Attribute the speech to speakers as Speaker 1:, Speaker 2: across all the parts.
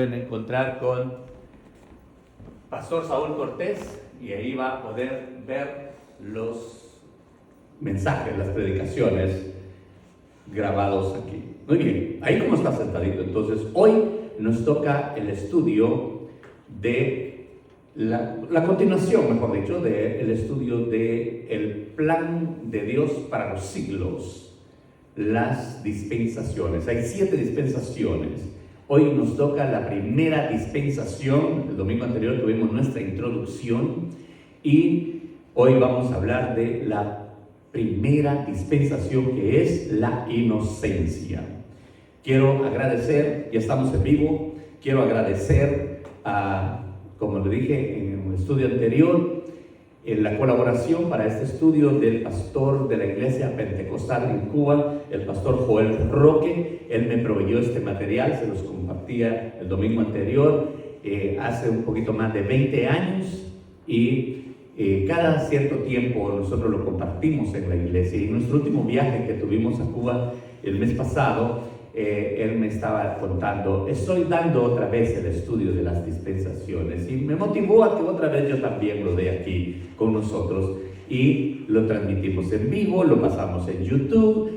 Speaker 1: Pueden encontrar con Pastor Saúl Cortés y ahí va a poder ver los mensajes, las predicaciones grabados aquí. Muy bien, ahí como está sentadito. Entonces, hoy nos toca el estudio de la continuación, mejor dicho, del estudio del plan de Dios para los siglos, las dispensaciones. Hay 7 dispensaciones. Hoy nos toca la primera dispensación. El domingo anterior tuvimos nuestra introducción y hoy vamos a hablar de la primera dispensación, que es la inocencia. Quiero agradecer, ya estamos en vivo, quiero agradecer como lo dije en el estudio anterior, en la colaboración para este estudio del pastor de la iglesia pentecostal en Cuba, el pastor Joel Roque. Él me proveyó este material, se los compartía el domingo anterior, hace un poquito más de 20 años y cada cierto tiempo nosotros lo compartimos en la iglesia. Y en nuestro último viaje que tuvimos a Cuba el mes pasado, él me estaba contando: estoy dando otra vez el estudio de las dispensaciones, y me motivó a que otra vez yo también lo dé aquí con nosotros, y lo transmitimos en vivo, lo pasamos en YouTube,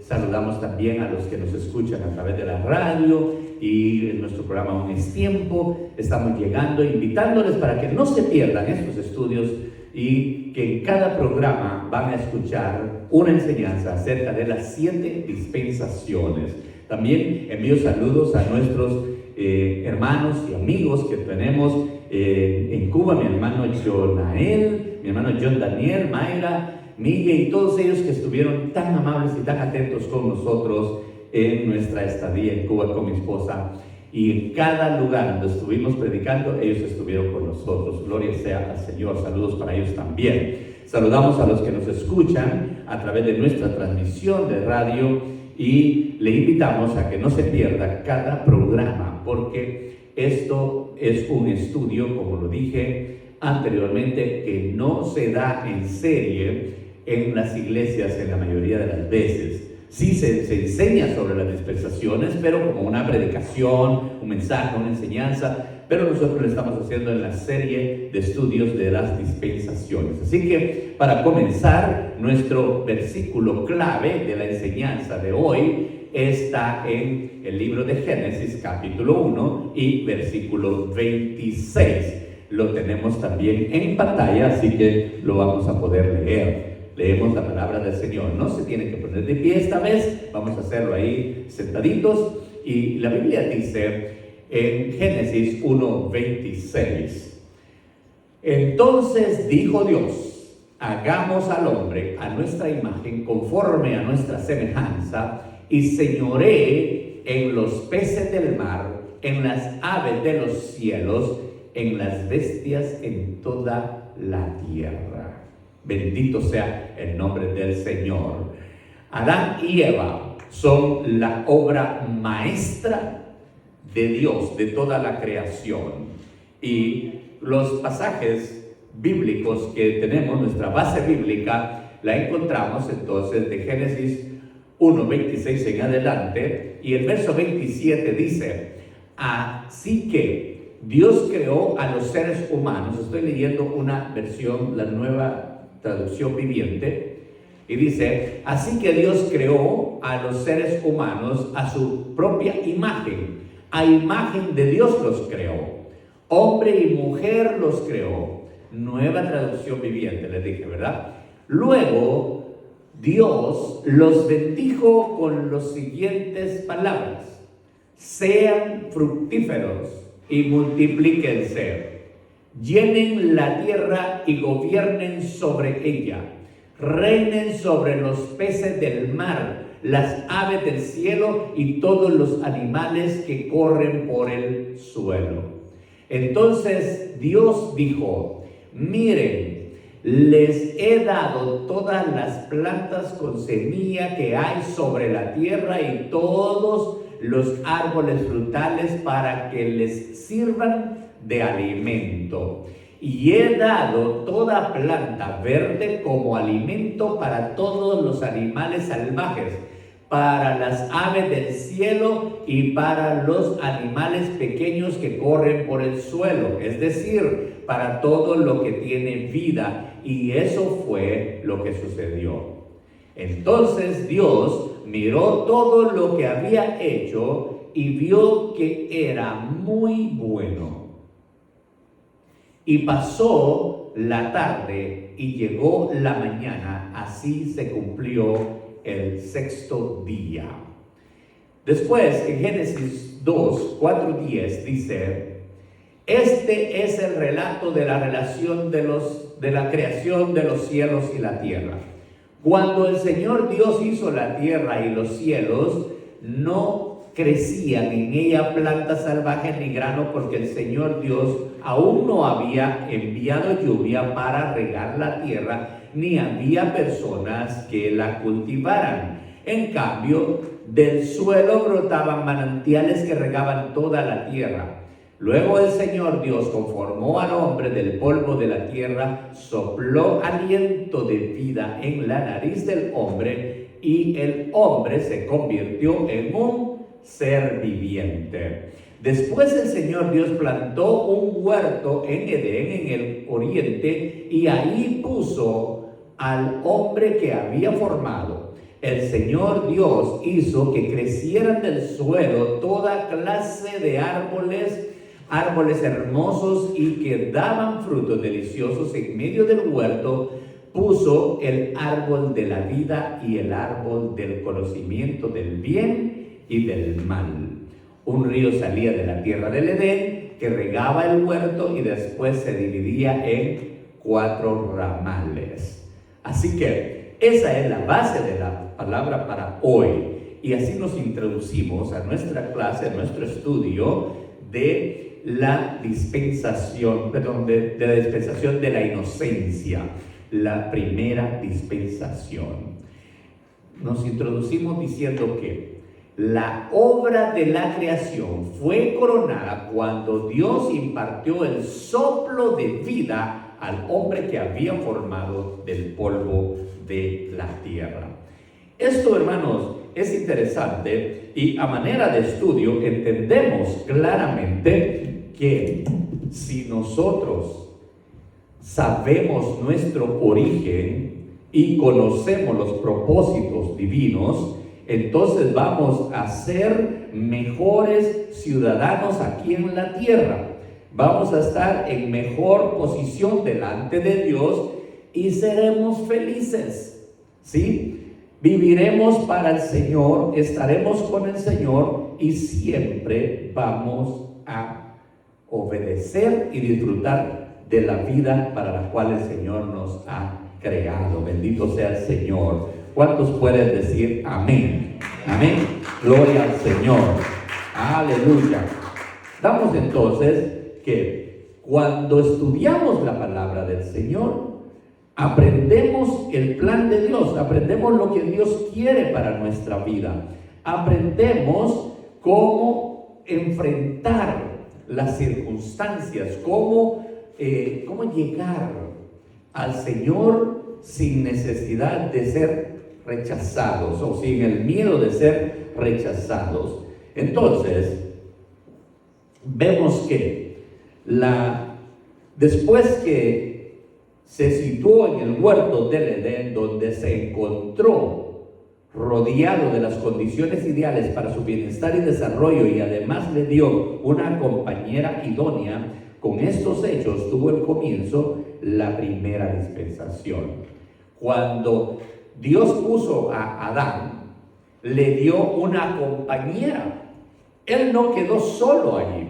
Speaker 1: saludamos también a los que nos escuchan a través de la radio, y en nuestro programa Un es Tiempo estamos llegando, invitándoles para que no se pierdan estos estudios y que en cada programa van a escuchar una enseñanza acerca de las 7 dispensaciones. También envío saludos a nuestros hermanos y amigos que tenemos en Cuba, mi hermano Jonael, mi hermano John Daniel, Mayra, Miguel y todos ellos que estuvieron tan amables y tan atentos con nosotros en nuestra estadía en Cuba con mi esposa. Y en cada lugar donde estuvimos predicando, ellos estuvieron con nosotros. Gloria sea al Señor. Saludos para ellos también. Saludamos a los que nos escuchan a través de nuestra transmisión de radio y le invitamos a que no se pierda cada programa, porque esto es un estudio, como lo dije anteriormente, que no se da en serie en las iglesias en la mayoría de las veces. Sí se enseña sobre las dispensaciones, pero como una predicación, un mensaje, una enseñanza, pero nosotros lo estamos haciendo en la serie de estudios de las dispensaciones. Así que para comenzar, nuestro versículo clave de la enseñanza de hoy está en el libro de Génesis, capítulo 1 y versículo 26. Lo tenemos también en pantalla, así que lo vamos a poder leer. Leemos la palabra del Señor. No se tienen que poner de pie esta vez, vamos a hacerlo ahí sentaditos. Y la Biblia dice en Génesis 1:26: entonces dijo Dios, hagamos al hombre a nuestra imagen, conforme a nuestra semejanza, y señoree en los peces del mar, en las aves de los cielos, en las bestias, en toda la tierra. Bendito sea el nombre del Señor. Adán y Eva son la obra maestra de Dios, de toda la creación. Y los pasajes bíblicos que tenemos, nuestra base bíblica, la encontramos entonces de Génesis 1:26 en adelante. Y el verso 27 dice: así que Dios creó a los seres humanos. Estoy leyendo una versión, la Nueva Traducción Viviente, y dice: así que Dios creó a los seres humanos a su propia imagen, a imagen de Dios los creó, hombre y mujer los creó. Nueva Traducción Viviente, les dije, ¿verdad? Luego Dios los bendijo con las siguientes palabras: sean fructíferos y multiplíquense, llenen la tierra y gobiernen sobre ella, reinen sobre los peces del mar, las aves del cielo y todos los animales que corren por el suelo. Entonces Dios dijo: miren, les he dado todas las plantas con semilla que hay sobre la tierra y todos los árboles frutales para que les sirvan de alimento, y he dado toda planta verde como alimento para todos los animales salvajes, para las aves del cielo y para los animales pequeños que corren por el suelo, es decir, para todo lo que tiene vida. Y eso fue lo que sucedió. Entonces Dios miró todo lo que había hecho y vio que era muy bueno. Y pasó la tarde y llegó la mañana, así se cumplió el sexto día. Después, en Génesis 2, 4, 10 dice: este es el relato de la relación de la creación de los cielos y la tierra. Cuando el Señor Dios hizo la tierra y los cielos, no crecían en ella plantas salvajes ni grano, porque el Señor Dios aún no había enviado lluvia para regar la tierra, ni había personas que la cultivaran. En cambio, del suelo brotaban manantiales que regaban toda la tierra. Luego el Señor Dios conformó al hombre del polvo de la tierra, sopló aliento de vida en la nariz del hombre, y el hombre se convirtió en un ser viviente. Después el Señor Dios plantó un huerto en Edén, en el oriente, y ahí puso al hombre que había formado. El Señor Dios hizo que crecieran del suelo toda clase de árboles hermosos y que daban frutos deliciosos. En medio del huerto puso el árbol de la vida y el árbol del conocimiento del bien y del mal. Un río salía de la tierra del Edén que regaba el huerto y después se dividía en 4 ramales. Así que esa es la base de la palabra para hoy. Y así nos introducimos a nuestra clase, a nuestro estudio de la dispensación, de la dispensación de la inocencia, la primera dispensación. Nos introducimos diciendo que la obra de la creación fue coronada cuando Dios impartió el soplo de vida al hombre que había formado del polvo de la tierra. Esto, hermanos, es interesante, y a manera de estudio entendemos claramente que si nosotros sabemos nuestro origen y conocemos los propósitos divinos, entonces vamos a ser mejores ciudadanos aquí en la tierra. Vamos a estar en mejor posición delante de Dios y seremos felices, ¿sí? Viviremos para el Señor, estaremos con el Señor y siempre vamos a obedecer y disfrutar de la vida para la cual el Señor nos ha creado. Bendito sea el Señor. ¿Cuántos pueden decir amén? Amén. Gloria al Señor. Aleluya. Damos entonces que cuando estudiamos la palabra del Señor, aprendemos el plan de Dios, aprendemos lo que Dios quiere para nuestra vida, aprendemos cómo enfrentar las circunstancias, cómo llegar al Señor sin necesidad de ser rechazados o sin el miedo de ser rechazados. Entonces, vemos que después que se situó en el huerto del Edén, donde se encontró rodeado de las condiciones ideales para su bienestar y desarrollo, y además le dio una compañera idónea, con estos hechos tuvo el comienzo la primera dispensación. Cuando Dios puso a Adán, le dio una compañera. Él no quedó solo allí,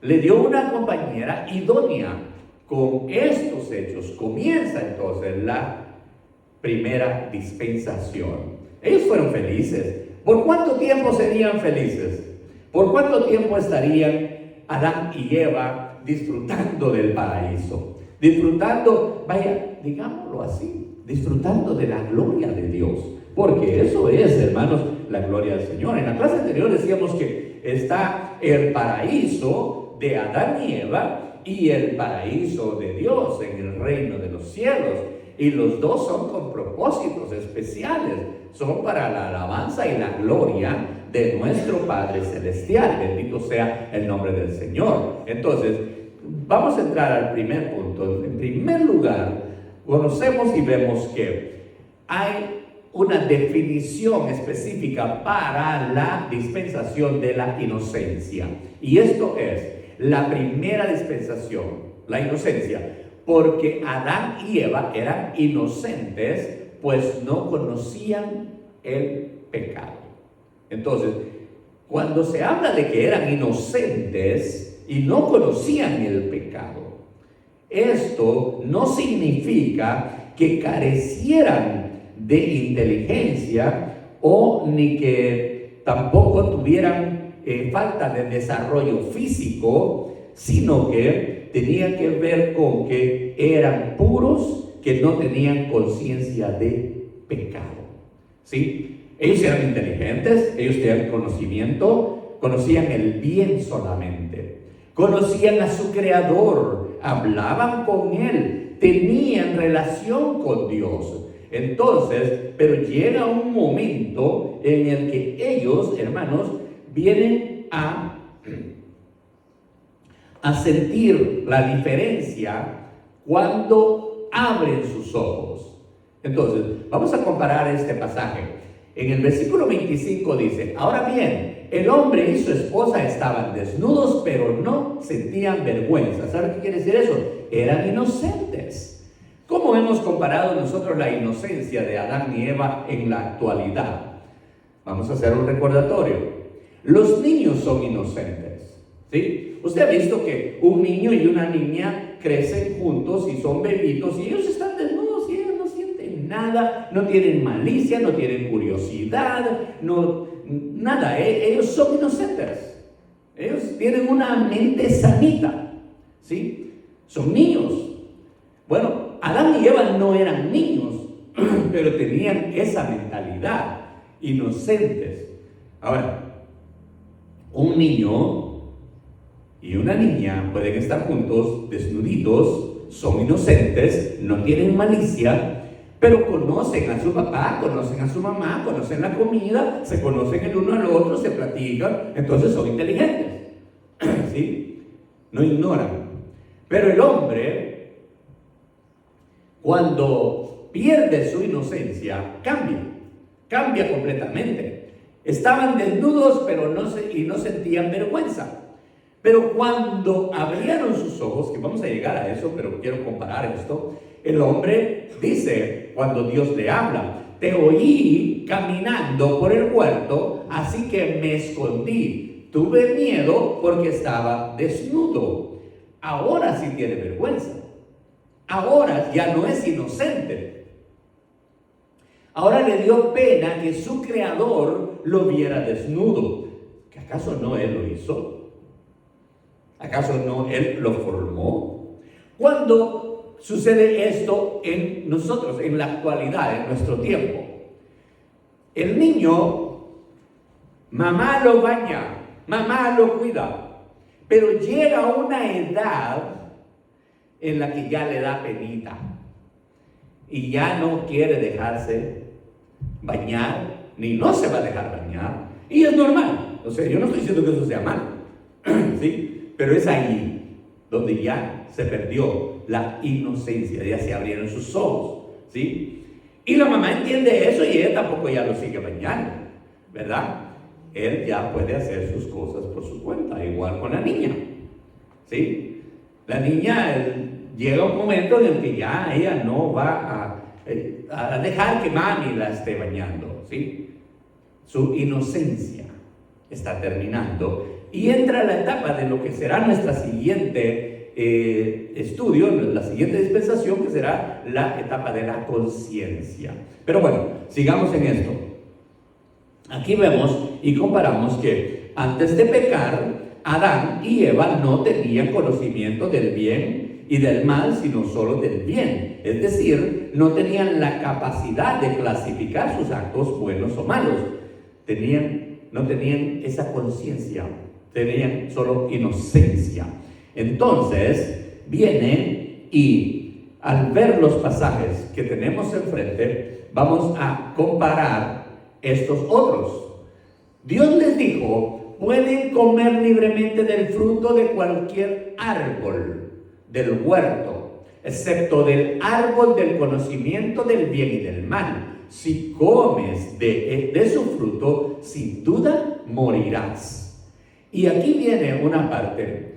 Speaker 1: le dio una compañera idónea. Con estos hechos comienza entonces la primera dispensación. Ellos fueron felices. ¿Por cuánto tiempo serían felices? ¿Por cuánto tiempo estarían Adán y Eva disfrutando del paraíso? Disfrutando, digámoslo así, disfrutando de la gloria de Dios. Porque eso es, hermanos, la gloria del Señor. En la clase anterior decíamos que está el paraíso de Adán y Eva y el paraíso de Dios en el reino de los cielos. Y los dos son con propósitos especiales. son para la alabanza y la gloria de nuestro Padre Celestial. Bendito sea el nombre del Señor. Entonces, vamos a entrar al primer punto. En primer lugar, conocemos y vemos que hay una definición específica para la dispensación de la inocencia. Y esto es la primera dispensación, la inocencia, porque Adán y Eva eran inocentes, pues no conocían el pecado. Entonces, cuando se habla de que eran inocentes y no conocían el pecado, esto no significa que carecieran de inteligencia o ni que tampoco tuvieran falta de desarrollo físico, sino que tenía que ver con que eran puros, que no tenían conciencia de pecado. ¿Sí? Ellos eran inteligentes, ellos tenían conocimiento, conocían el bien solamente, conocían a su Creador, hablaban con Él, tenían relación con Dios. Entonces, pero llega un momento en el que ellos, hermanos, vienen a sentir la diferencia cuando abren sus ojos. Entonces, vamos a comparar este pasaje. En el versículo 25 dice: ahora bien, el hombre y su esposa estaban desnudos, pero no sentían vergüenza. ¿Sabe qué quiere decir eso? Eran inocentes. ¿Cómo hemos comparado nosotros la inocencia de Adán y Eva en la actualidad? Vamos a hacer un recordatorio. Los niños son inocentes, ¿sí? Usted ha visto que un niño y una niña crecen juntos y son bebitos y ellos están desnudos y ellos no sienten nada, no tienen malicia, no tienen curiosidad, nada. Ellos son inocentes. Ellos tienen una mente sanita, ¿sí? Son niños. Bueno, Adán y Eva no eran niños, pero tenían esa mentalidad, inocentes. Ahora, un niño y una niña pueden estar juntos, desnuditos, son inocentes, no tienen malicia, pero conocen a su papá, conocen a su mamá, conocen la comida, se conocen el uno al otro, se platican, entonces son inteligentes, ¿sí? No ignoran. Pero el hombre, cuando pierde su inocencia, cambia completamente. Estaban desnudos, pero no sentían vergüenza. Pero cuando abrieron sus ojos, que vamos a llegar a eso, pero quiero comparar esto, el hombre dice, cuando Dios le habla: te oí caminando por el huerto, así que me escondí. Tuve miedo porque estaba desnudo. Ahora sí tiene vergüenza. Ahora ya no es inocente. Ahora le dio pena que su Creador lo viera desnudo. ¿Que acaso no Él lo hizo? ¿Acaso no Él lo formó? ¿Cuándo sucede esto en nosotros, en la actualidad, en nuestro tiempo? El niño, mamá lo baña, mamá lo cuida, pero llega a una edad en la que ya le da penita y ya no quiere dejarse bañar, ni no se va a dejar bañar, y es normal. O sea, yo no estoy diciendo que eso sea malo, ¿sí? Pero es ahí donde ya se perdió la inocencia, ya se abrieron sus ojos, ¿sí? Y la mamá entiende eso y ella tampoco ya lo sigue bañando, ¿verdad? Él ya puede hacer sus cosas por su cuenta, igual con la niña, ¿sí? La niña llega un momento en el que ya ella no va a dejar que mami la esté bañando, ¿sí? Su inocencia está terminando y entra la etapa de lo que será nuestra siguiente estudio, la siguiente dispensación, que será la etapa de la conciencia. Pero bueno, sigamos en esto. Aquí vemos y comparamos que antes de pecar, Adán y Eva no tenían conocimiento del bien y del mal, sino solo del bien. Es decir, no tenían la capacidad de clasificar sus actos buenos o malos. No tenían esa conciencia, tenían solo inocencia. Entonces, viene y al ver los pasajes que tenemos enfrente, vamos a comparar estos otros. Dios les dijo, pueden comer libremente del fruto de cualquier árbol del huerto, excepto del árbol del conocimiento del bien y del mal. Si comes de su fruto, sin duda morirás. Y aquí viene una parte,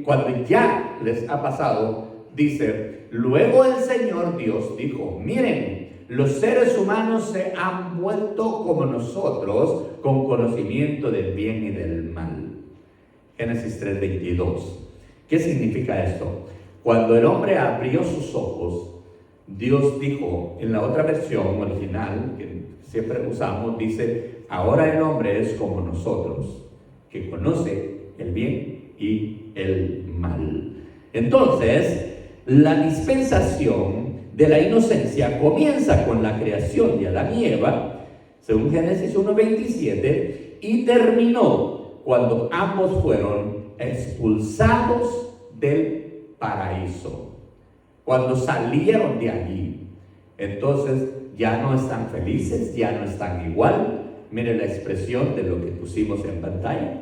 Speaker 1: cuando ya les ha pasado, dice, luego el Señor Dios dijo, miren, los seres humanos se han vuelto como nosotros, con conocimiento del bien y del mal. Génesis 3:22. ¿Qué significa esto? Cuando el hombre abrió sus ojos, Dios dijo, en la otra versión original, que siempre usamos, dice, ahora el hombre es como nosotros, que conoce el bien y el mal. Entonces, la dispensación de la inocencia comienza con la creación de Adán y Eva, según Génesis 1:27, y terminó cuando ambos fueron expulsados del paraíso. Cuando salieron de allí, entonces ya no están felices, ya no están igual. Miren la expresión de lo que pusimos en pantalla.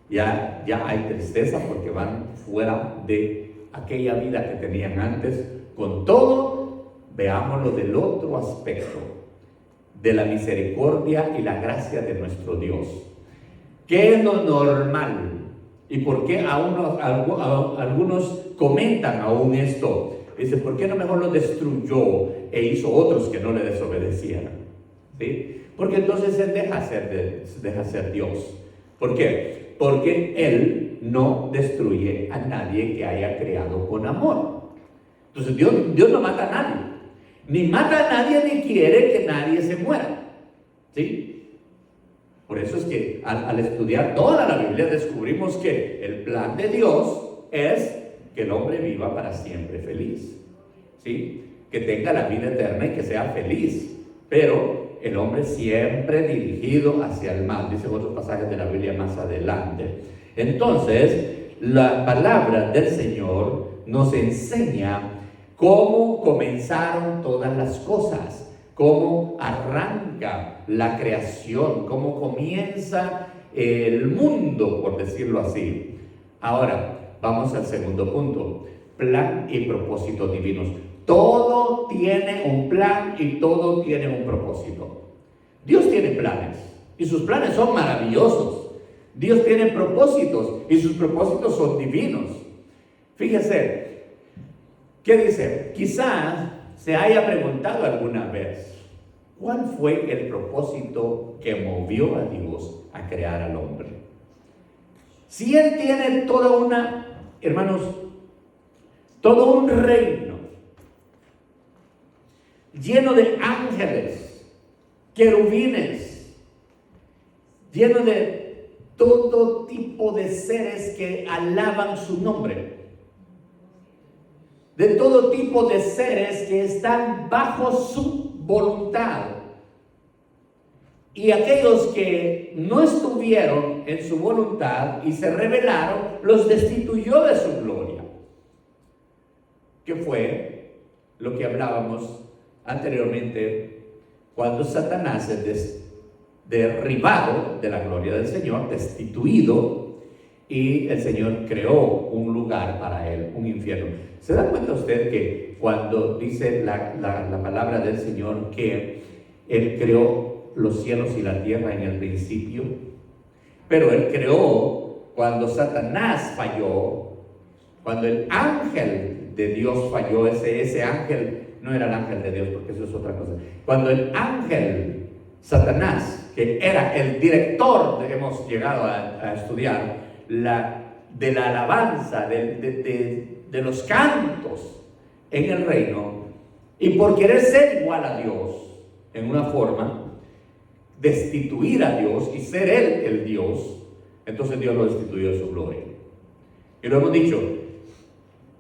Speaker 1: Ya hay tristeza porque van fuera de aquella vida que tenían antes. Con todo, veámoslo del otro aspecto, de la misericordia y la gracia de nuestro Dios. ¿Qué es lo normal? ¿Y por qué algunos comentan aún esto? Dice, ¿por qué no mejor lo destruyó e hizo otros que no le desobedecieran? ¿Sí? Porque entonces él deja ser Dios. ¿Por qué? Porque él no destruye a nadie que haya creado con amor. Entonces Dios no mata a nadie. Ni mata a nadie ni quiere que nadie se muera. ¿Sí? Por eso es que al estudiar toda la Biblia descubrimos que el plan de Dios es que el hombre viva para siempre feliz, ¿sí? Que tenga la vida eterna y que sea feliz, pero el hombre siempre dirigido hacia el mal, dicen otros pasajes de la Biblia más adelante. Entonces, la palabra del Señor nos enseña cómo comenzaron todas las cosas, cómo arranca la creación, cómo comienza el mundo, por decirlo así. Ahora, vamos al segundo punto, plan y propósito divinos. Todo tiene un plan y todo tiene un propósito. Dios tiene planes y sus planes son maravillosos. Dios tiene propósitos y sus propósitos son divinos. Fíjese, ¿qué dice? Quizás se haya preguntado alguna vez, ¿cuál fue el propósito que movió a Dios a crear al hombre? Si Él tiene toda una, hermanos, todo un reino lleno de ángeles, querubines, lleno de todo tipo de seres que alaban su nombre, de todo tipo de seres que están bajo su voluntad, y aquellos que no estuvieron en su voluntad y se rebelaron, los destituyó de su gloria, que fue lo que hablábamos anteriormente, cuando Satanás es derribado de la gloria del Señor, destituido, y el Señor creó un lugar para él, un infierno. ¿Se da cuenta usted que cuando dice la palabra del Señor que Él creó los cielos y la tierra en el principio? Pero Él creó cuando Satanás falló, cuando el ángel de Dios falló. Ese ángel no era el ángel de Dios, porque eso es otra cosa. Cuando el ángel Satanás, que era el director, hemos llegado a estudiar, de la alabanza, de los cantos en el reino, y por querer ser igual a Dios en una forma, destituir a Dios y ser Él el Dios, entonces Dios lo destituyó de su gloria. Y lo hemos dicho,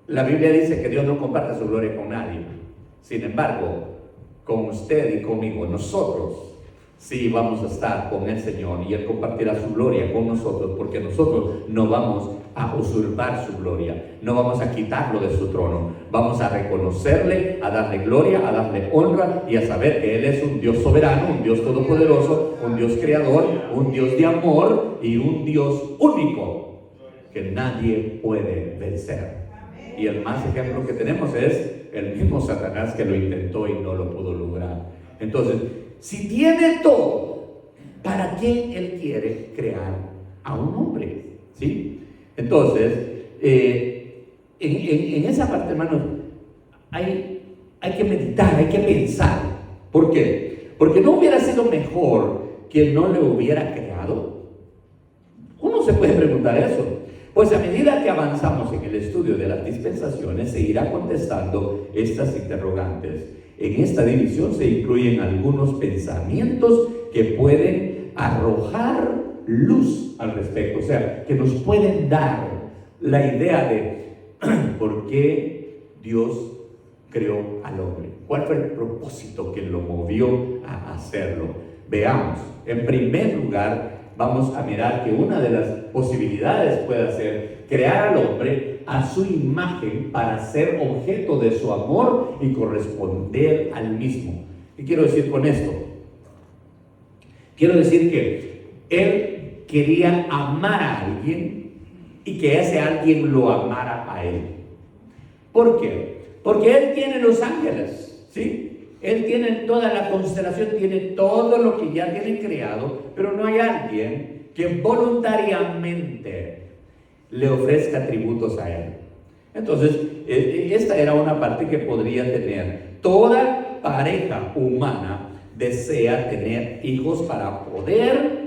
Speaker 1: la Biblia dice que Dios no comparte su gloria con nadie. Sin embargo, con usted y conmigo, nosotros sí vamos a estar con el Señor y Él compartirá su gloria con nosotros, porque nosotros no vamos a usurpar su gloria, no vamos a quitarlo de su trono, vamos a reconocerle, a darle gloria, a darle honra y a saber que Él es un Dios soberano, un Dios todopoderoso, un Dios creador, un Dios de amor y un Dios único que nadie puede vencer. Y el más ejemplo que tenemos es el mismo Satanás, que lo intentó y no lo pudo lograr. Entonces, si tiene todo, ¿para qué Él quiere crear a un hombre? ¿Sí? Entonces, en esa parte, hermanos, hay que meditar, hay que pensar. ¿Por qué? Porque no hubiera sido mejor que no le hubiera creado. Uno se puede preguntar eso. Pues a medida que avanzamos en el estudio de las dispensaciones, se irá contestando estas interrogantes. En esta división se incluyen algunos pensamientos que pueden arrojar luz al respecto, o sea, que nos pueden dar la idea de por qué Dios creó al hombre, cuál fue el propósito que lo movió a hacerlo. Veamos, en primer lugar, vamos a mirar que una de las posibilidades puede ser crear al hombre a su imagen para ser objeto de su amor y corresponder al mismo. ¿Qué quiero decir con esto? Quiero decir que Él quería amar a alguien y que ese alguien lo amara a Él. ¿Por qué? Porque Él tiene los ángeles, ¿sí? Él tiene toda la constelación, tiene todo lo que ya tiene creado, pero no hay alguien que voluntariamente le ofrezca tributos a Él. Entonces, esta era una parte que podría tener. Toda pareja humana desea tener hijos para poder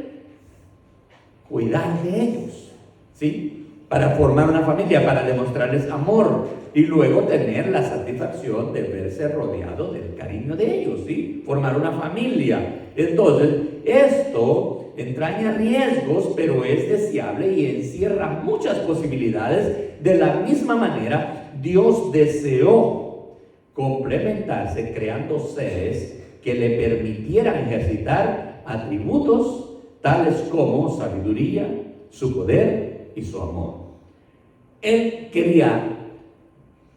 Speaker 1: cuidar de ellos, ¿sí? Para formar una familia, para demostrarles amor y luego tener la satisfacción de verse rodeado del cariño de ellos, ¿sí? Formar una familia. Entonces, esto entraña riesgos, pero es deseable y encierra muchas posibilidades. De la misma manera, Dios deseó complementarse creando seres que le permitieran ejercitar atributos tales como sabiduría, su poder y su amor. Él quería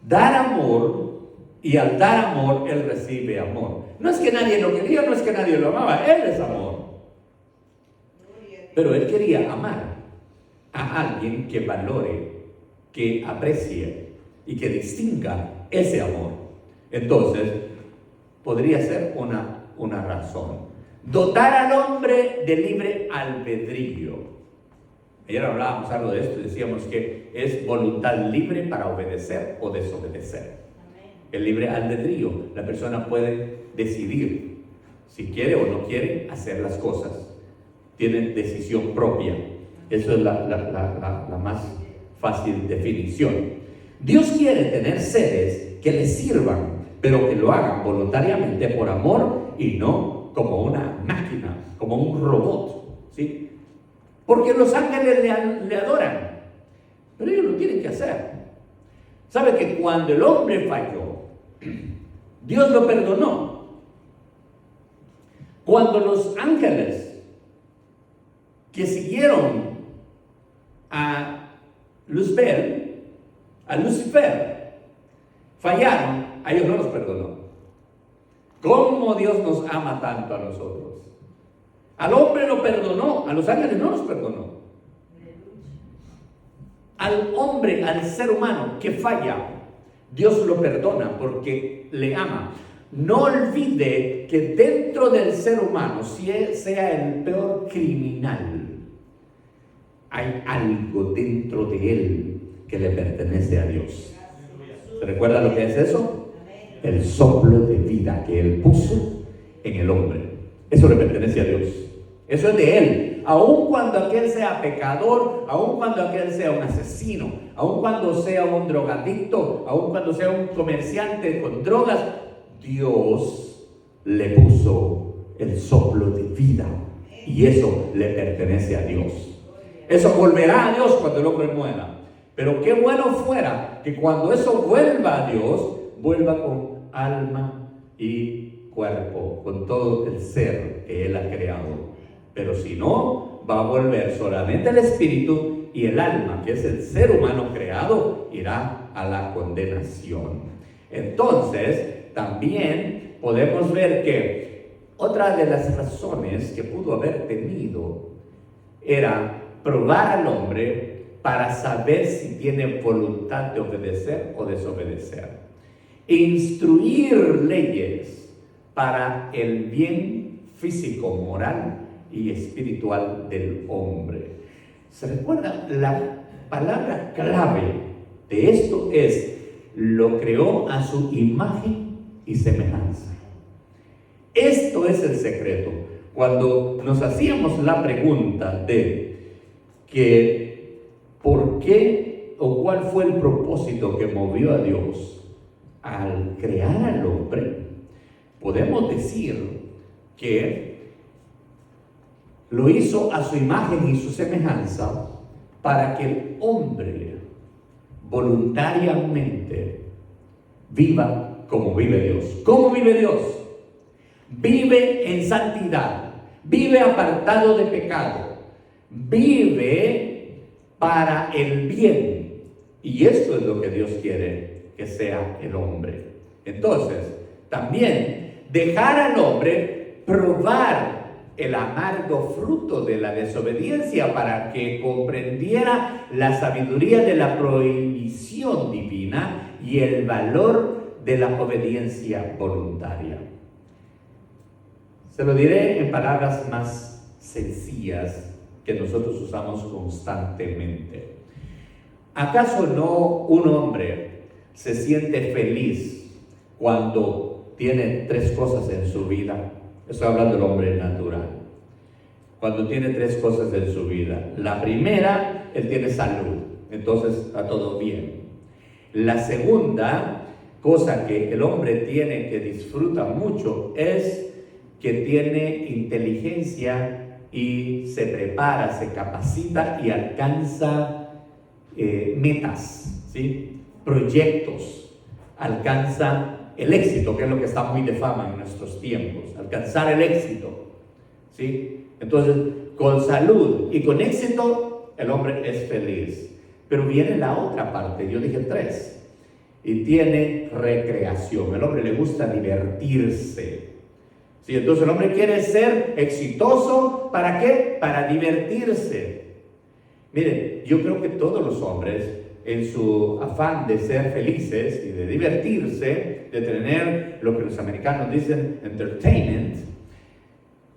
Speaker 1: dar amor y al dar amor, Él recibe amor. No es que nadie lo quería, no es que nadie lo amaba, Él es amor. Pero Él quería amar a alguien que valore, que aprecie y que distinga ese amor. Entonces, podría ser una razón. Dotar al hombre de libre albedrío. Ayer hablábamos algo de esto y decíamos que es voluntad libre para obedecer o desobedecer. El libre albedrío, la persona puede decidir si quiere o no quiere hacer las cosas. Tiene decisión propia. Eso es la más fácil definición. Dios quiere tener seres que le sirvan, pero que lo hagan voluntariamente por amor y no como una máquina, como un robot, ¿sí? Porque los ángeles le adoran, pero ellos lo tienen que hacer. ¿Sabe que cuando el hombre falló, Dios lo perdonó? Cuando los ángeles que siguieron a Lucifer fallaron, a ellos no los perdonó. ¿Cómo Dios nos ama tanto a nosotros? Al hombre lo perdonó, a los ángeles no los perdonó. Al hombre, al ser humano que falla, Dios lo perdona porque le ama. No olvide que dentro del ser humano, si sea el peor criminal, hay algo dentro de él que le pertenece a Dios. ¿Se recuerda lo que es eso? El soplo de vida que Él puso en el hombre. Eso le pertenece a Dios. Eso es de Él. Aun cuando aquel sea pecador, aun cuando aquel sea un asesino, aun cuando sea un drogadicto, aun cuando sea un comerciante con drogas, Dios le puso el soplo de vida y eso le pertenece a Dios. Eso volverá a Dios cuando el hombre muera. Pero qué bueno fuera que cuando eso vuelva a Dios, vuelva con alma y cuerpo, con todo el ser que Él ha creado. Pero si no, va a volver solamente el espíritu y el alma, que es el ser humano creado, irá a la condenación. Entonces, también podemos ver que otra de las razones que pudo haber tenido era probar al hombre para saber si tiene voluntad de obedecer o desobedecer. Instruir leyes para el bien físico, moral y espiritual del hombre. ¿Se recuerda? La palabra clave de esto es: lo creó a su imagen y semejanza. Esto es el secreto. Cuando nos hacíamos la pregunta de que ¿por qué o cuál fue el propósito que movió a Dios al crear al hombre? Podemos decir que lo hizo a su imagen y su semejanza para que el hombre voluntariamente viva como vive Dios. ¿Cómo vive Dios? Vive en santidad, vive apartado de pecado, vive para el bien. Y esto es lo que Dios quiere que sea el hombre. Entonces, también dejar al hombre probar el amargo fruto de la desobediencia para que comprendiera la sabiduría de la prohibición divina y el valor de la obediencia voluntaria. Se lo diré en palabras más sencillas que nosotros usamos constantemente. ¿Acaso no un hombre se siente feliz cuando tiene 3 cosas en su vida? Estoy hablando del hombre natural. Cuando tiene 3 cosas en su vida. La primera, él tiene salud, entonces está todo bien. La segunda cosa que el hombre tiene, que disfruta mucho, es que tiene inteligencia y se prepara, se capacita y alcanza metas, ¿sí? Proyectos, alcanza el éxito, que es lo que está muy de fama en nuestros tiempos, alcanzar el éxito, ¿sí? Entonces, con salud y con éxito, el hombre es feliz. Pero viene la otra parte, yo dije 3, y tiene recreación. El hombre le gusta divertirse. Sí, entonces el hombre quiere ser exitoso, ¿para qué? Para divertirse. Miren, yo creo que todos los hombres, en su afán de ser felices y de divertirse, de tener lo que los americanos dicen entertainment,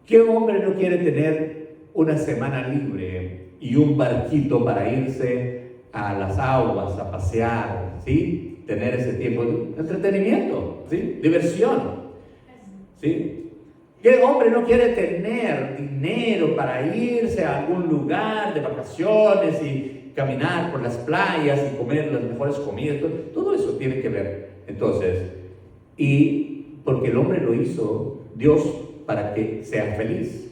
Speaker 1: ¿qué hombre no quiere tener una semana libre y un barquito para irse a las aguas, a pasear, ¿sí? Tener ese tiempo de entretenimiento, ¿sí? Diversión, ¿sí? ¿Qué hombre no quiere tener dinero para irse a algún lugar de vacaciones y caminar por las playas y comer las mejores comidas? Todo eso tiene que ver. Entonces, y porque el hombre lo hizo Dios para que sea feliz.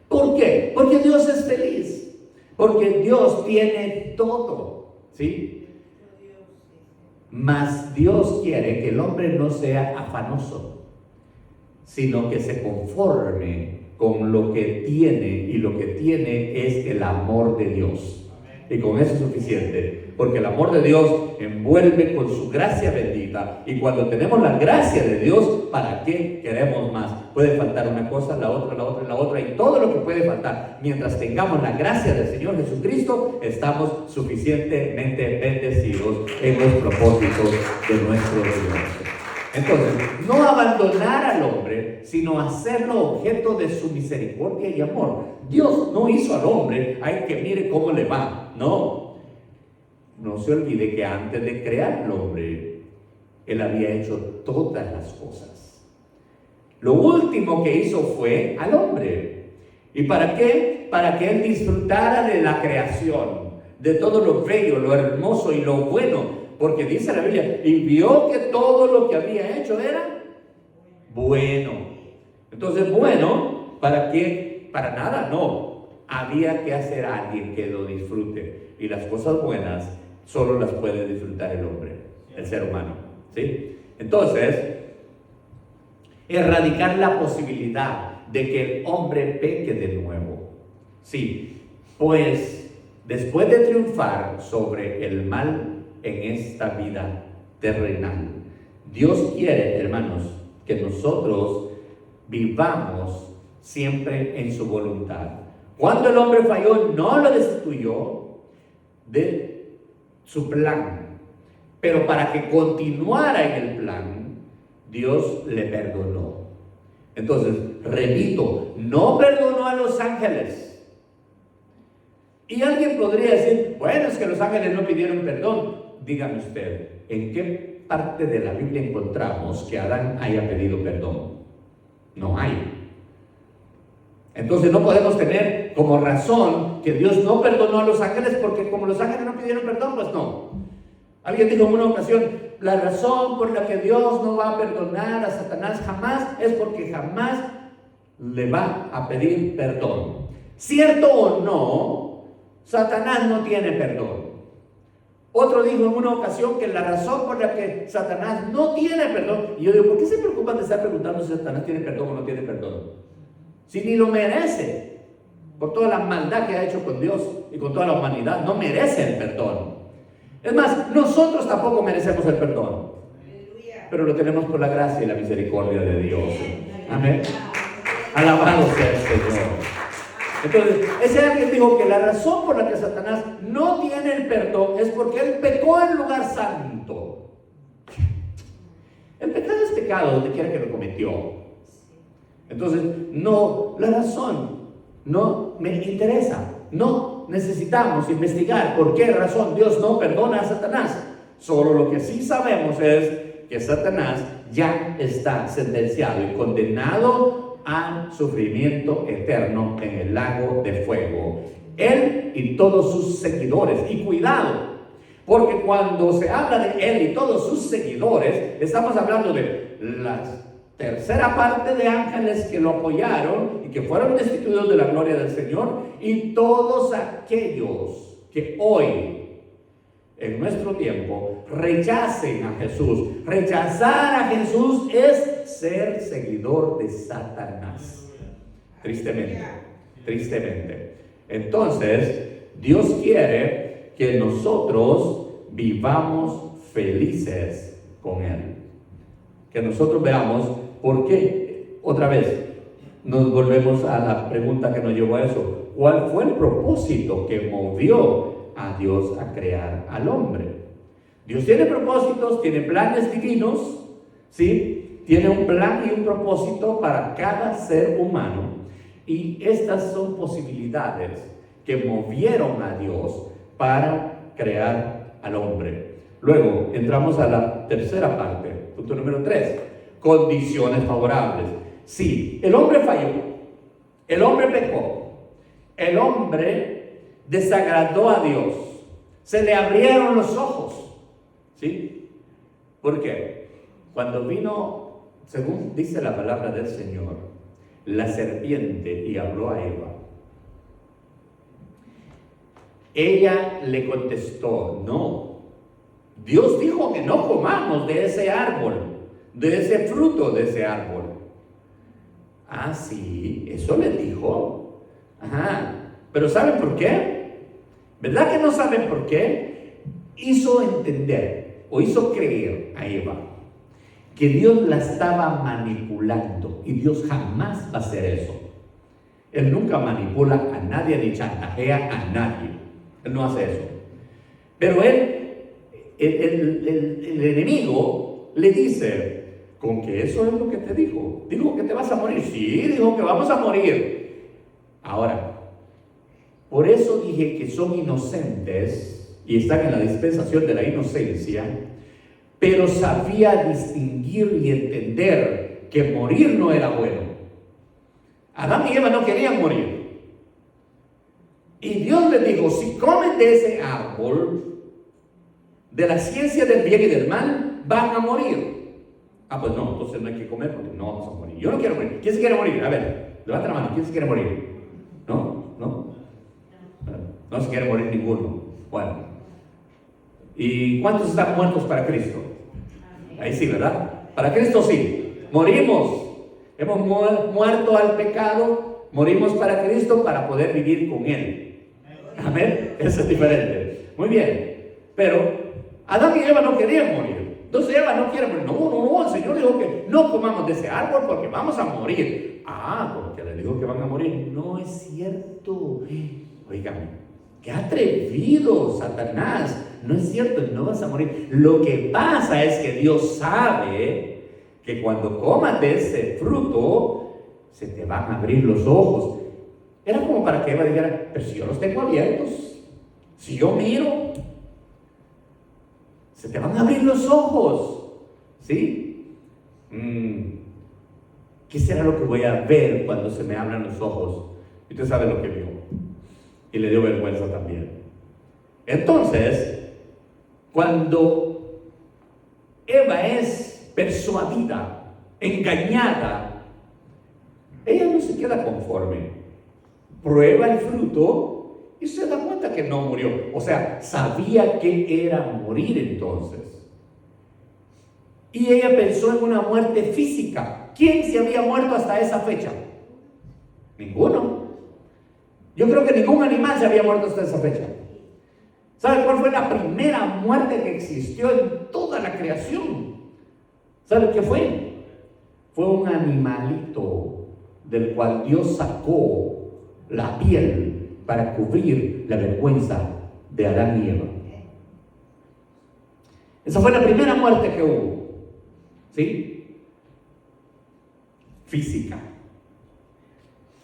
Speaker 1: ¿Por qué? Porque Dios es feliz. Porque Dios tiene todo, ¿sí? Mas Dios quiere que el hombre no sea afanoso, sino que se conforme con lo que tiene, y lo que tiene es el amor de Dios. Y con eso es suficiente, porque el amor de Dios envuelve con su gracia bendita, y cuando tenemos la gracia de Dios, ¿para qué queremos más? Puede faltar una cosa, la otra, la otra, la otra, y todo lo que puede faltar. Mientras tengamos la gracia del Señor Jesucristo, estamos suficientemente bendecidos en los propósitos de nuestro Dios. Entonces, no abandonar al hombre, sino hacerlo objeto de su misericordia y amor. Dios no hizo al hombre, ay, que mire cómo le va. No, no se olvide que antes de crear al hombre, Él había hecho todas las cosas. Lo último que hizo fue al hombre. ¿Y para qué? Para que Él disfrutara de la creación, de todo lo bello, lo hermoso y lo bueno. Porque dice la Biblia, y vio que todo lo que había hecho era bueno. Entonces, bueno, ¿para qué? Para nada, no. Había que hacer a alguien que lo disfrute. Y las cosas buenas solo las puede disfrutar el hombre, el ser humano, ¿sí? Entonces, erradicar la posibilidad de que el hombre peque de nuevo. Sí, pues después de triunfar sobre el mal en esta vida terrenal, Dios quiere, hermanos, que nosotros vivamos siempre en su voluntad. Cuando el hombre falló, no lo destituyó de su plan, pero para que continuara en el plan, Dios le perdonó. Entonces, repito, no perdonó a los ángeles. Y alguien podría decir, bueno, es que los ángeles no pidieron perdón. Dígame usted, ¿en qué parte de la Biblia encontramos que Adán haya pedido perdón? No hay. Entonces no podemos tener como razón que Dios no perdonó a los ángeles, porque como los ángeles no pidieron perdón, pues no. Alguien dijo en una ocasión, la razón por la que Dios no va a perdonar a Satanás jamás es porque jamás le va a pedir perdón. ¿Cierto o no? Satanás no tiene perdón. Otro dijo en una ocasión que la razón por la que Satanás no tiene perdón, y yo digo, ¿por qué se preocupan de estar preguntando si Satanás tiene perdón o no tiene perdón? Si ni lo merece, por toda la maldad que ha hecho con Dios y con toda la humanidad, no merece el perdón. Es más, nosotros tampoco merecemos el perdón, pero lo tenemos por la gracia y la misericordia de Dios. Amén. Alabado sea el Señor. Entonces, ese alguien dijo que la razón por la que Satanás no tiene el perdón es porque él pecó en lugar santo. El pecado es pecado donde quiera que lo cometió. Entonces, no, la razón no me interesa. No necesitamos investigar por qué razón Dios no perdona a Satanás. Solo lo que sí sabemos es que Satanás ya está sentenciado y condenado al sufrimiento eterno en el lago de fuego. Él y todos sus seguidores. Y cuidado, porque cuando se habla de él y todos sus seguidores, estamos hablando de la tercera parte de ángeles que lo apoyaron y que fueron destituidos de la gloria del Señor, y todos aquellos que hoy, en nuestro tiempo, rechacen a Jesús. Rechazar a Jesús es ser seguidor de Satanás. Tristemente, tristemente. Entonces, Dios quiere que nosotros vivamos felices con Él. Que nosotros veamos por qué, otra vez, nos volvemos a la pregunta que nos llevó a eso. ¿Cuál fue el propósito que movió a Dios a crear al hombre? Dios tiene propósitos, tiene planes divinos, ¿sí? Tiene un plan y un propósito para cada ser humano. Y estas son posibilidades que movieron a Dios para crear al hombre. Luego entramos a la tercera parte, punto número 3, condiciones favorables. Sí, el hombre falló, el hombre pecó, el hombre desagradó a Dios, se le abrieron los ojos, ¿sí? ¿Por qué? Cuando vino, según dice la palabra del Señor, la serpiente y habló a Eva, ella le contestó, no. Dios dijo que no comamos de ese árbol, de ese fruto de ese árbol. Ah, sí, eso le dijo. Ajá, pero ¿saben por qué? ¿Verdad que no saben por qué? Hizo entender o hizo creer a Eva que Dios la estaba manipulando, y Dios jamás va a hacer eso. Él nunca manipula a nadie ni chantajea a nadie. Él no hace eso. Pero el enemigo le dice, ¿con que eso es lo que te dijo? ¿Dijo que te vas a morir? Sí, dijo que vamos a morir. Ahora, por eso dije que son inocentes y están en la dispensación de la inocencia, pero sabía distinguir y entender que morir no era bueno. Adán y Eva no querían morir. Y Dios les dijo, si comen de ese árbol, de la ciencia del bien y del mal, van a morir. Ah, pues no, entonces no hay que comer porque no vamos a morir. Yo no quiero morir. ¿Quién se quiere morir? A ver, levanta la mano. ¿Quién se quiere morir? ¿No? ¿No? No se quiere morir ninguno. Bueno. ¿Y cuántos están muertos para Cristo? Ahí sí, ¿verdad? Para Cristo sí. Morimos. Hemos muerto al pecado. Morimos para Cristo para poder vivir con Él. Amén. Eso es diferente. Muy bien. Pero Adán y Eva no querían morir. Entonces Eva no quiere morir. No. El Señor dijo que no comamos de ese árbol porque vamos a morir. Porque le dijo que van a morir. No es cierto. Oigan, qué atrevido, Satanás. No es cierto, no vas a morir. Lo que pasa es que Dios sabe que cuando comas de ese fruto, se te van a abrir los ojos. Era como para que Eva dijera, pero si yo los tengo abiertos, si yo miro, se te van a abrir los ojos. ¿Sí? ¿Qué será lo que voy a ver cuando se me abran los ojos? Y usted sabe lo que vio. Y le dio vergüenza también. Entonces, cuando Eva es persuadida, engañada, ella no se queda conforme. Prueba el fruto y se da cuenta que no murió. O sea, sabía que era morir entonces. Y ella pensó en una muerte física. ¿Quién se había muerto hasta esa fecha? Ninguno. Yo creo que ningún animal se había muerto hasta esa fecha. ¿Sabe cuál fue la primera muerte que existió en toda la creación? ¿Sabe qué fue? Fue un animalito del cual Dios sacó la piel para cubrir la vergüenza de Adán y Eva. Esa fue la primera muerte que hubo. ¿Sí? Física.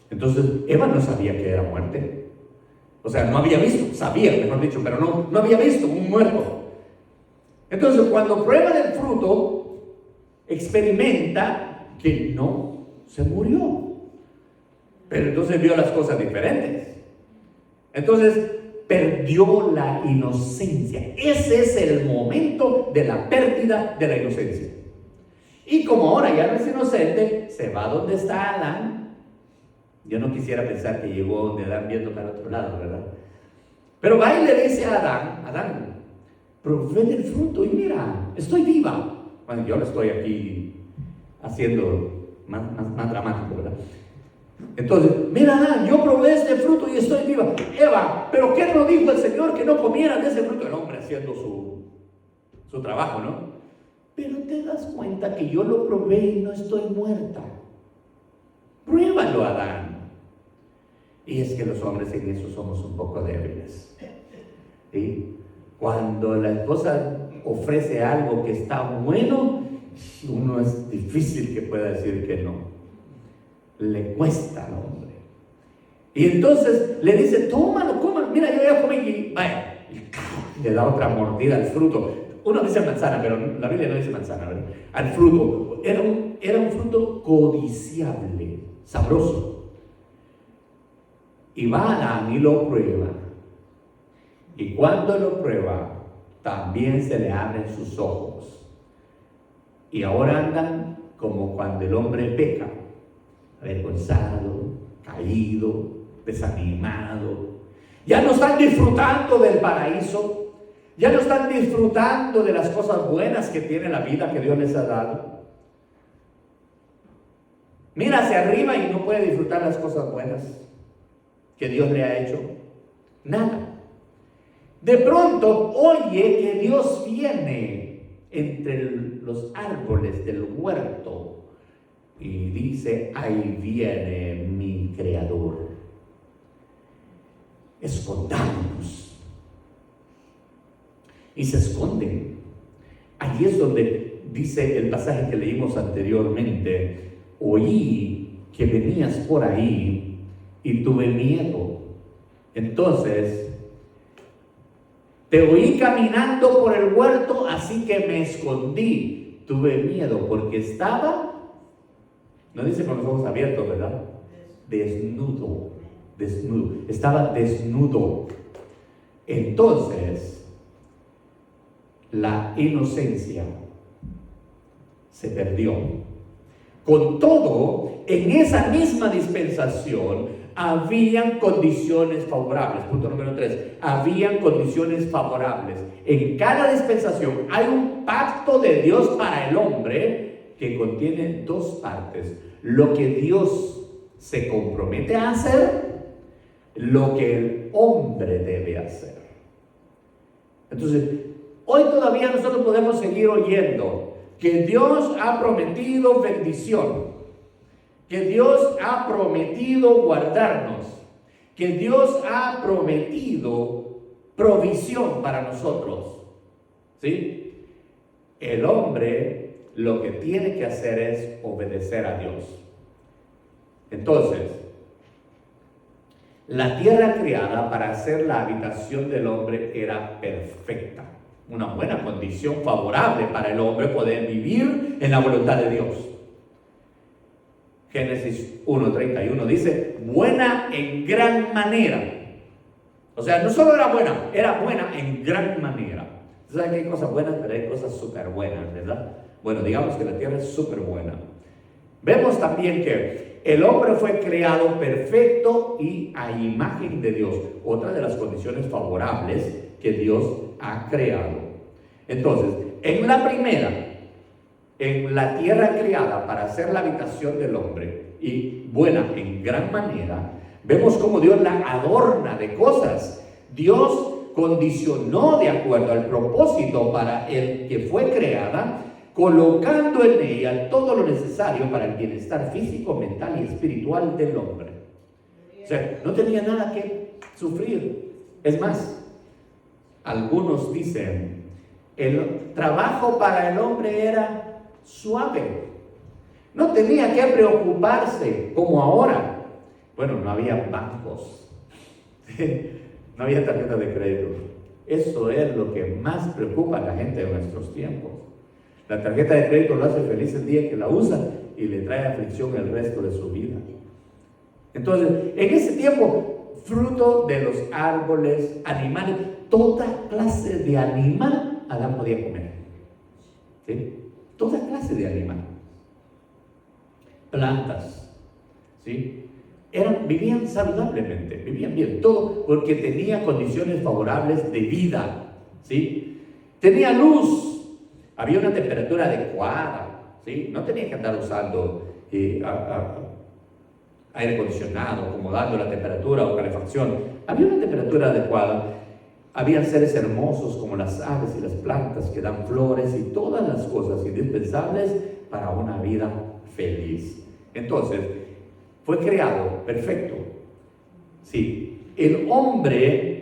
Speaker 1: Entonces, Eva no sabía que era muerte. O sea, no había visto, sabía, mejor dicho, pero no había visto un muerto. Entonces, cuando prueba del fruto, experimenta que no se murió. Pero entonces vio las cosas diferentes. Entonces, perdió la inocencia. Ese es el momento de la pérdida de la inocencia. Y como ahora ya no es inocente, se va donde está Adán. Yo no quisiera pensar que llegó donde Adán viendo para otro lado, ¿verdad? Pero va y le dice a Adán, pruebe del fruto y mira, estoy viva. Bueno, yo lo estoy aquí haciendo más dramático, ¿verdad? Entonces, mira Adán, yo probé este fruto y estoy viva. Eva, ¿pero qué nos dijo el Señor que no comieran de ese fruto? El hombre haciendo su trabajo, ¿no? Pero te das cuenta que yo lo probé y no estoy muerta. Pruébalo, Adán. Y es que los hombres en eso somos un poco débiles. ¿Sí? Cuando la esposa ofrece algo que está bueno, uno es difícil que pueda decir que no. Le cuesta al hombre. Y entonces le dice, tómalo, cómalo. Mira, yo ya comí y vaya. Y le da otra mordida al fruto. Uno dice manzana, pero la Biblia no dice manzana, ¿verdad? Al fruto. Era un fruto codiciable, sabroso. Y va Adán y lo prueba. Y cuando lo prueba, también se le abren sus ojos. Y ahora andan como cuando el hombre peca, avergonzado, caído, desanimado. Ya no están disfrutando del paraíso. Ya no están disfrutando de las cosas buenas que tiene la vida que Dios les ha dado. Mira hacia arriba y no puede disfrutar las cosas buenas que Dios le ha hecho. Nada. De pronto oye que Dios viene entre los árboles del huerto y dice, ahí viene mi Creador. Escondámonos. Y se esconden. Allí es donde dice el pasaje que leímos anteriormente, oí que venías por ahí y tuve miedo. Entonces, te oí caminando por el huerto, así que me escondí. Tuve miedo porque estaba, no dice con los ojos abiertos, ¿verdad? Desnudo. Estaba desnudo. Entonces, la inocencia se perdió. Con todo, en esa misma dispensación habían condiciones favorables. Punto número 3. Habían condiciones favorables. En cada dispensación hay un pacto de Dios para el hombre que contiene dos partes. Lo que Dios se compromete a hacer, lo que el hombre debe hacer. Entonces, hoy todavía nosotros podemos seguir oyendo que Dios ha prometido bendición, que Dios ha prometido guardarnos, que Dios ha prometido provisión para nosotros, ¿sí? El hombre lo que tiene que hacer es obedecer a Dios. Entonces, la tierra creada para ser la habitación del hombre era perfecta, una buena condición favorable para el hombre poder vivir en la voluntad de Dios. Génesis 1:31 dice, buena en gran manera. O sea, no solo era buena en gran manera. ¿Saben que hay cosas buenas, pero hay cosas súper buenas, verdad? Bueno, digamos que la tierra es súper buena. Vemos también que el hombre fue creado perfecto y a imagen de Dios. Otra de las condiciones favorables que Dios ha creado. Entonces, en la primera, en la tierra creada para ser la habitación del hombre y buena en gran manera, vemos cómo Dios la adorna de cosas. Dios condicionó de acuerdo al propósito para el que fue creada, colocando en ella todo lo necesario para el bienestar físico, mental y espiritual del hombre. O sea, no tenía nada que sufrir. Es más, algunos dicen, el trabajo para el hombre era suave. No tenía que preocuparse como ahora. Bueno, no había bancos, no había tarjeta de crédito. Eso es lo que más preocupa a la gente de nuestros tiempos. La tarjeta de crédito lo hace feliz el día que la usa y le trae aflicción el resto de su vida. Entonces, en ese tiempo, fruto de los árboles, animales, toda clase de animal, Adán podía comer. ¿Sí? Toda clase de animal. Plantas. ¿Sí? Vivían saludablemente, vivían bien, todo porque tenía condiciones favorables de vida. ¿Sí? Tenía luz. Había una temperatura adecuada, ¿sí? No tenía que andar usando aire acondicionado, acomodando la temperatura o calefacción. Había una temperatura adecuada. Habían seres hermosos como las aves y las plantas que dan flores y todas las cosas indispensables para una vida feliz. Entonces, fue creado perfecto. Sí, el hombre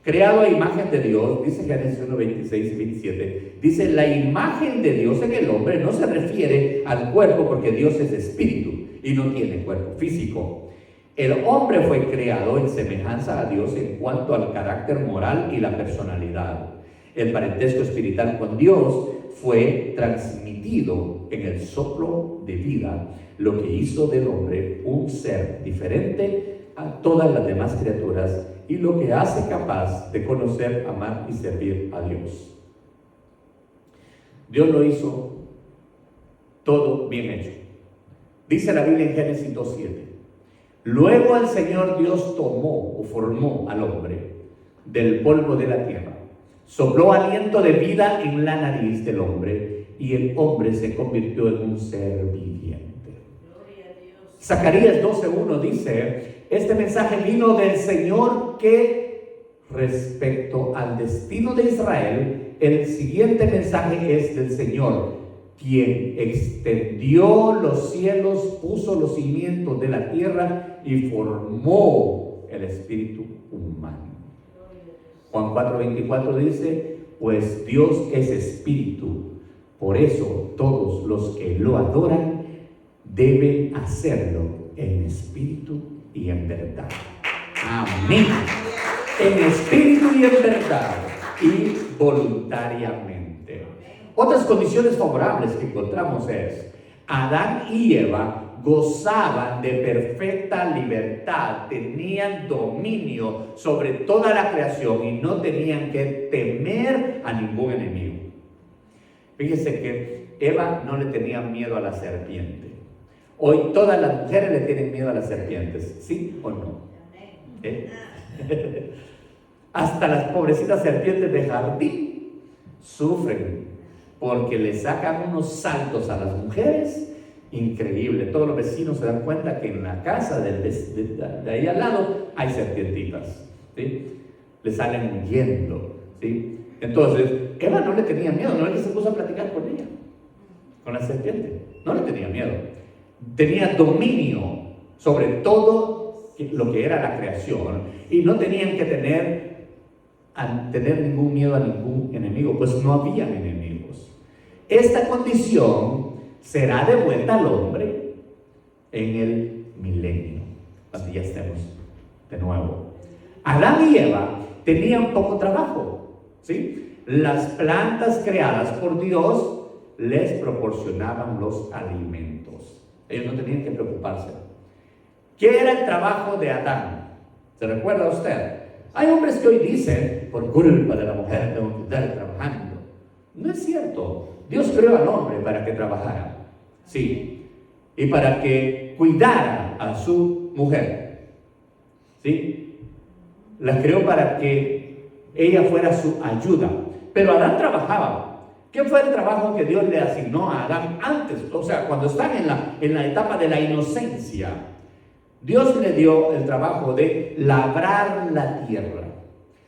Speaker 1: creado a imagen de Dios, dice Génesis 1, 26 y 27, dice, la imagen de Dios en el hombre no se refiere al cuerpo porque Dios es espíritu y no tiene cuerpo físico. El hombre fue creado en semejanza a Dios en cuanto al carácter moral y la personalidad. El parentesco espiritual con Dios fue transmitido en el soplo de vida, lo que hizo del hombre un ser diferente a todas las demás criaturas y lo que hace capaz de conocer, amar y servir a Dios. Dios lo hizo todo bien hecho. Dice la Biblia en Génesis 2:7. Luego el Señor Dios tomó o formó al hombre del polvo de la tierra, sopló aliento de vida en la nariz del hombre y el hombre se convirtió en un ser viviente. Zacarías 12:1 dice, este mensaje vino del Señor que respecto al destino de Israel, el siguiente mensaje es del Señor, quien extendió los cielos, puso los cimientos de la tierra y formó el espíritu humano. Juan 4:24 dice, pues Dios es espíritu, por eso todos los que lo adoran deben hacerlo en espíritu y en verdad. Amén. En espíritu y en verdad y voluntariamente. Otras condiciones favorables que encontramos es, Adán y Eva gozaban de perfecta libertad, tenían dominio sobre toda la creación y no tenían que temer a ningún enemigo. Fíjese que Eva no le tenía miedo a la serpiente. Hoy todas las mujeres le tienen miedo a las serpientes, ¿sí o no? Hasta las pobrecitas serpientes de jardín sufren porque le sacan unos saltos a las mujeres increíble. Todos los vecinos se dan cuenta que en la casa de ahí al lado hay serpientitas, ¿sí? Le salen huyendo, ¿sí? Entonces, Eva no le tenía miedo, no es que se puso a platicar con ella, con la serpiente, no le tenía miedo. Tenía dominio sobre todo lo que era la creación y no tenían que tener ningún miedo a ningún enemigo, pues no habían enemigos. Esta condición será devuelta al hombre en el milenio, cuando ya estemos de nuevo. Adán y Eva tenían poco trabajo, ¿sí? Las plantas creadas por Dios les proporcionaban los alimentos. Ellos no tenían que preocuparse. ¿Qué era el trabajo de Adán? ¿Se recuerda usted? Hay hombres que hoy dicen, por culpa de la mujer tengo que estar trabajando. No es cierto. Dios creó al hombre para que trabajara, sí, y para que cuidara a su mujer, sí. La creó para que ella fuera su ayuda. Pero Adán trabajaba. ¿Qué fue el trabajo que Dios le asignó a Adán antes? O sea, cuando están en la etapa de la inocencia, Dios le dio el trabajo de labrar la tierra.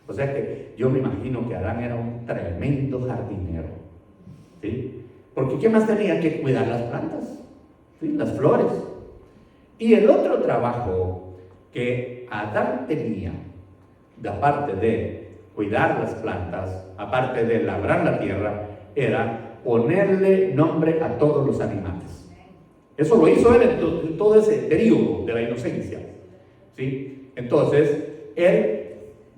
Speaker 1: O sea que yo me imagino que Adán era un tremendo jardinero, ¿sí? Porque ¿qué más tenía que cuidar? Las plantas, ¿sí? Las flores. Y el otro trabajo que Adán tenía, aparte de cuidar las plantas, aparte de labrar la tierra, era ponerle nombre a todos los animales. Eso lo hizo él en todo ese periodo de la inocencia, ¿sí? Entonces, él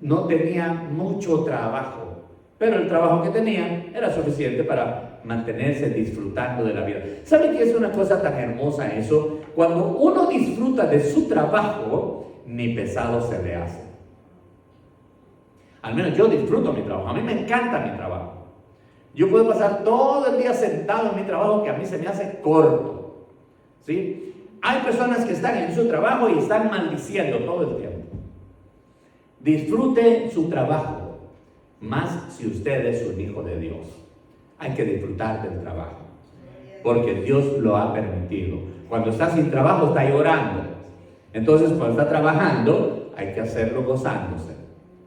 Speaker 1: no tenía mucho trabajo, pero el trabajo que tenía era suficiente para mantenerse disfrutando de la vida. ¿Sabe qué es una cosa tan hermosa eso? Cuando uno disfruta de su trabajo, ni pesado se le hace. Al menos yo disfruto mi trabajo, a mí me encanta mi trabajo. Yo puedo pasar todo el día sentado en mi trabajo que a mí se me hace corto, ¿sí? Hay personas que están en su trabajo y están maldiciendo todo el tiempo. Disfrute su trabajo, más si usted es un hijo de Dios. Hay que disfrutar del trabajo, porque Dios lo ha permitido. Cuando está sin trabajo está llorando. Entonces cuando está trabajando hay que hacerlo gozándose.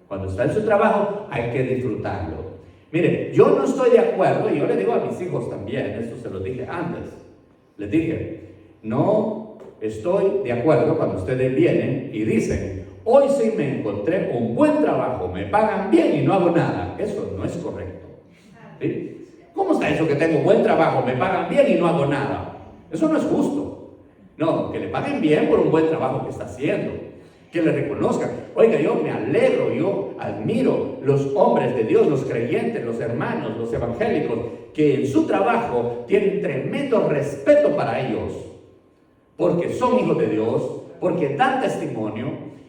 Speaker 1: Cuando está en su trabajo hay que disfrutarlo. Mire, yo no estoy de acuerdo, y yo le digo a mis hijos también, esto se lo dije antes, les dije, no estoy de acuerdo cuando ustedes vienen y dicen, hoy sí me encontré un buen trabajo, me pagan bien y no hago nada. Eso no es correcto, ¿sí? ¿Cómo está eso que tengo buen trabajo, me pagan bien y no hago nada? Eso no es justo. No, que le paguen bien por un buen trabajo que está haciendo, que le reconozcan. Oiga, yo me alegro, yo admiro los hombres de Dios, los creyentes, los hermanos, los evangélicos, que en su trabajo tienen tremendo respeto para ellos, porque son hijos de Dios, porque dan testimonio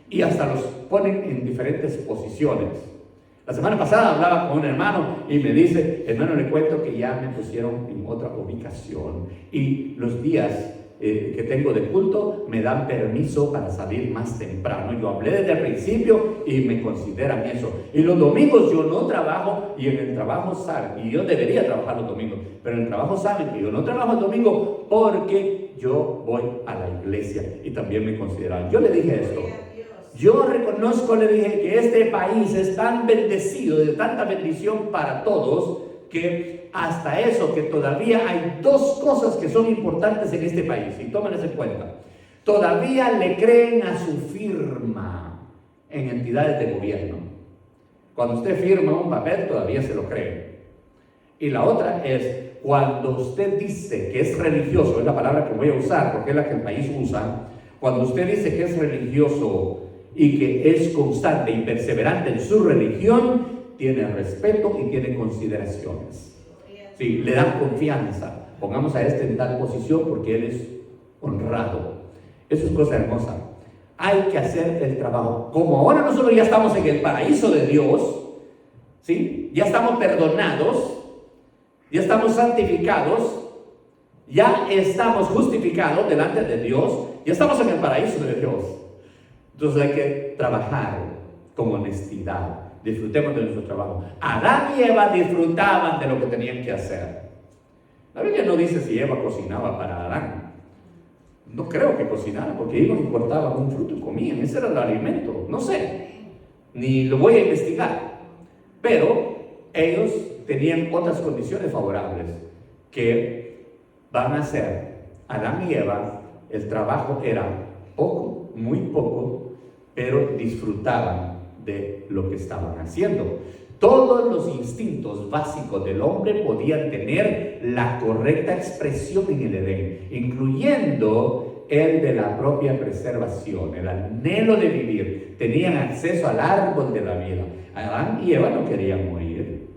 Speaker 1: y hasta los ponen en diferentes posiciones. La semana pasada hablaba con un hermano y me dice, hermano, le cuento que ya me pusieron en otra ubicación y los días que tengo de culto me dan permiso para salir más temprano. Yo hablé desde el principio y me consideran eso. Y los domingos yo no trabajo, y en el trabajo saben, y yo debería trabajar los domingos, pero en el trabajo saben que yo no trabajo el domingo porque yo voy a la iglesia y también me consideran. Yo le dije esto. Yo reconozco, le dije, que este país es tan bendecido, de tanta bendición para todos, que hasta eso, que todavía hay dos cosas que son importantes en este país, y tómenlas en cuenta. Todavía le creen a su firma en entidades de gobierno. Cuando usted firma un papel, todavía se lo creen. Y la otra es, cuando usted dice que es religioso, es la palabra que voy a usar porque es la que el país usa, cuando usted dice que es religioso y que es constante y perseverante en su religión, tiene respeto y tiene consideraciones. Sí, le dan confianza. Pongamos a este en tal posición porque él es honrado. Eso es cosa hermosa. Hay que hacer el trabajo. Como ahora nosotros ya estamos en el paraíso de Dios, ¿sí? Ya estamos perdonados, ya estamos santificados, ya estamos justificados delante de Dios, ya estamos en el paraíso de Dios. Entonces hay que trabajar con honestidad. Disfrutemos de nuestro trabajo. Adán y Eva disfrutaban de lo que tenían que hacer. La Biblia no dice si Eva cocinaba para Adán. No creo que cocinaran, porque iban y cortaban un fruto y comían. Ese era el alimento. No sé, ni lo voy a investigar. Pero ellos tenían otras condiciones favorables que van a ser Adán y Eva. El trabajo era poco, muy poco, pero disfrutaban de lo que estaban haciendo. Todos los instintos básicos del hombre podían tener la correcta expresión en el Edén, incluyendo el de la propia preservación, el anhelo de vivir. Tenían acceso al árbol de la vida. Adán y Eva no querían morir.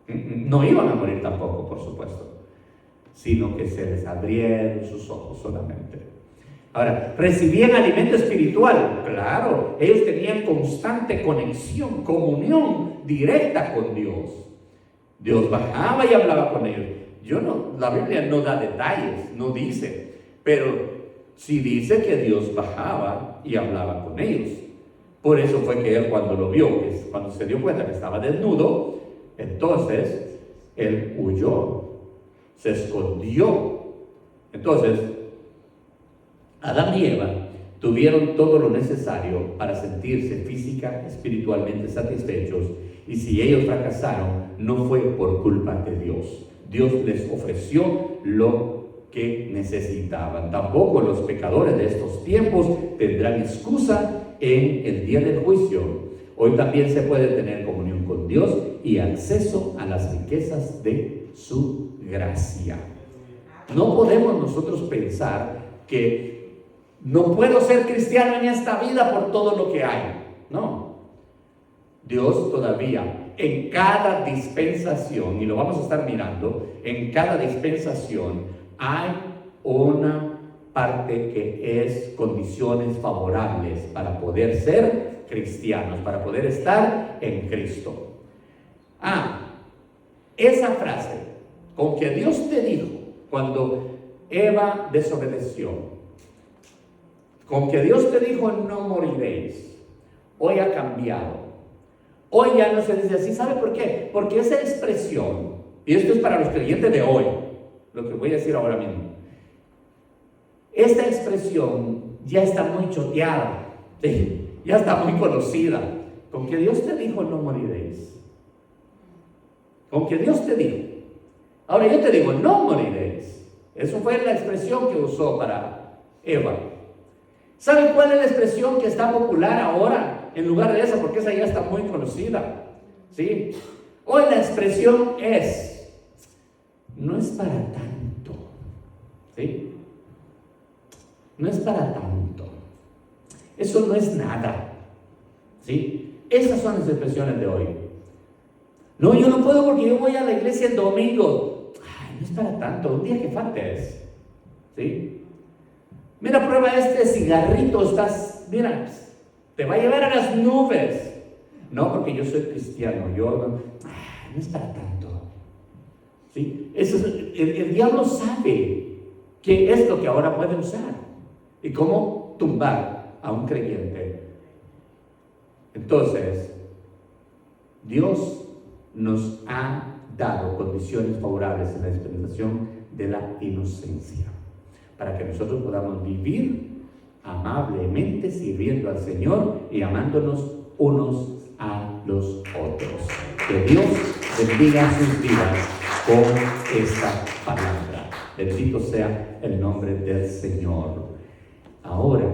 Speaker 1: No iban a morir tampoco, por supuesto, sino que se les abrieron sus ojos solamente. Ahora, ¿recibían alimento espiritual? Claro, ellos tenían constante conexión, comunión directa con Dios. Dios bajaba y hablaba con ellos. La Biblia no da detalles, no dice, pero sí dice que Dios bajaba y hablaba con ellos. Por eso fue que él, cuando lo vio, cuando se dio cuenta que estaba desnudo, entonces él huyó, se escondió. Entonces, Adán y Eva tuvieron todo lo necesario para sentirse física, espiritualmente satisfechos, y si ellos fracasaron, no fue por culpa de Dios. Dios les ofreció lo que necesitaban. Tampoco los pecadores de estos tiempos tendrán excusa en el día del juicio. Hoy también se puede tener comunión con Dios y acceso a las riquezas de su gracia. No podemos nosotros pensar que no puedo ser cristiano en esta vida por todo lo que hay. No. Dios todavía, en cada dispensación, y lo vamos a estar mirando, en cada dispensación hay una parte que es condiciones favorables para poder ser cristianos, para poder estar en Cristo. Esa frase, con que Dios te dijo cuando Eva desobedeció, con que Dios te dijo no moriréis, hoy ha cambiado. Hoy ya no se dice así. ¿Sabe por qué? Porque esa expresión, y esto es para los creyentes de hoy, lo que voy a decir ahora mismo, esta expresión ya está muy choteada, ¿sí? Ya está muy conocida. Con que Dios te dijo no moriréis. Con que Dios te dijo. Ahora yo te digo no moriréis. Eso fue la expresión que usó para Eva. ¿Sabe cuál es la expresión que está popular ahora en lugar de esa? Porque esa ya está muy conocida, ¿sí? Hoy la expresión es, no es para tanto, ¿sí? No es para tanto. Eso no es nada, ¿sí? Esas son las expresiones de hoy. No, yo no puedo porque yo voy a la iglesia el domingo. Ay, no es para tanto, un día que faltes, ¿sí? Mira, prueba este cigarrito, mira, te va a llevar a las nubes. No, porque yo soy cristiano, no es para tanto. ¿Sí? El diablo sabe qué es lo que ahora puede usar y cómo tumbar a un creyente. Entonces, Dios nos ha dado condiciones favorables en la dispensación de la inocencia, para que nosotros podamos vivir amablemente sirviendo al Señor y amándonos unos a los otros. Que Dios bendiga sus vidas con esta palabra. Bendito sea el nombre del Señor. Ahora,